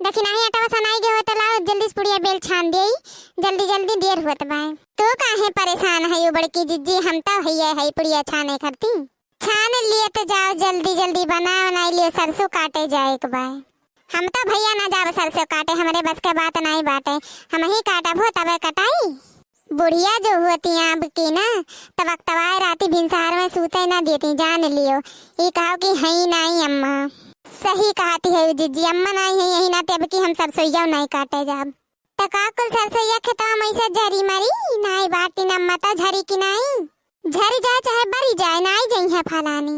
देखी नहीं आटा सनाई गए हो तो लाओ जल्दी से पुड़िया बेल छान दे, जल्दी जल्दी देर होत बा। तो काहे परेशान है यो बड़की जिज्जी, हम तो भैया है पुड़िया छाने करती। छान लिए तो जाओ जल्दी जल्दी बना लियो, सरसों काटे जाए एक बार। हम तो भैया ना जाओ सरसों काटे, हमारे बस के बात नहीं बाटे, हम ही काटब हो तब कटाई। बुढ़िया जो होती है अब की ना तब तवाए राती भिनसार में सूते ना देती, जान लियो। ये कहो कि है नहीं अम्मा, सही कहती है जिज्जी, अम्मा नहीं है यही ना तब की हम सरसोईया नहीं काटे जाब। तो का कुल सरसोईया खेत हम ऐसे झरी मरी नहीं बाटी न अम्मा तो झरी की नहीं, झरी जाए चाहे बरी जाए नहीं जई है फलानी।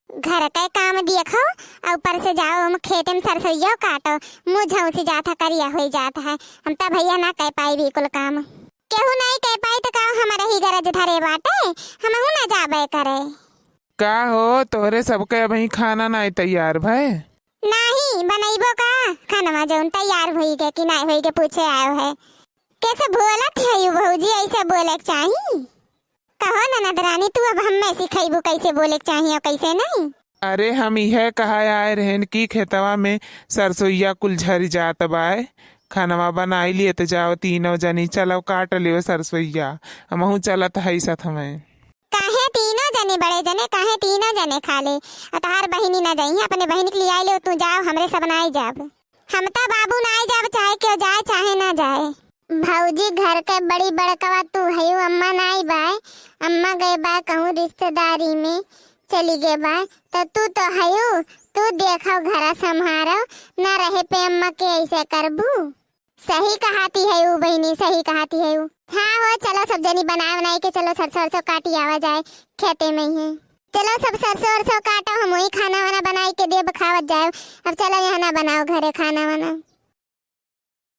घर के काम देखो और ऊपर से जाओ हम खेत में सरसोईया काटो, मुँह झौसी जाता करिया हो जाता है। हम तो भैया ना कह पाई भी कुल काम, केहू नहीं कह पाई तो कहो हमारा ही गरज धरे बाटे, हम ना जाबे करे। का हो तोरे सबके अभी खाना नहीं तैयार भय? नहीं बनैबो का खाना जौन तैयार होई के कि नहीं होई के पूछे आयो है। कैसे बोलत है यू भौजी, ऐसे बोले के चाहिए? कहो ननद रानी तू अब हमें सिखाइबू कैसे बोले के चाहिए और कैसे नहीं। अरे हम यह कहा आए रहन की खेतवा में सरसोईया कुल झरी जात बाय, खानवा बनाई लिए तो जाओ तीनों जनी चलो काट लियो सरसोईया, हमहू चलत है साथ हमें। काहे तीनों जने बड़े जने काहे तीनों जने खा ले, अतहार बहिनी ना जाई, अपने बहिनी के लिए आई ले, तू जाओ हमरे सब नाई जाब। हम तो बाबू नाई जाब चाहे क्यों जाए चाहे ना जाए। भौजी घर के बड़ी बड़कवा तू है, अम्मा नाई बाय, अम्मा गए बा कहूँ रिश्तेदारी में चली गए बा, तो तू तो है तू देखो घर संभारो ना रहे पे अम्मा के ऐसे करबू। सही कहती है वो बहनी, सही कहती है वो। हाँ हो चलो सब जनी बनाए के चलो सरसों काटी आवा जाए, खेते में ही है। चलो सब सरसों काटो, हम वही खाना वाना बनाई के देब खावत जाए। अब चलो यहाँ ना बनाओ घरे खाना वाना।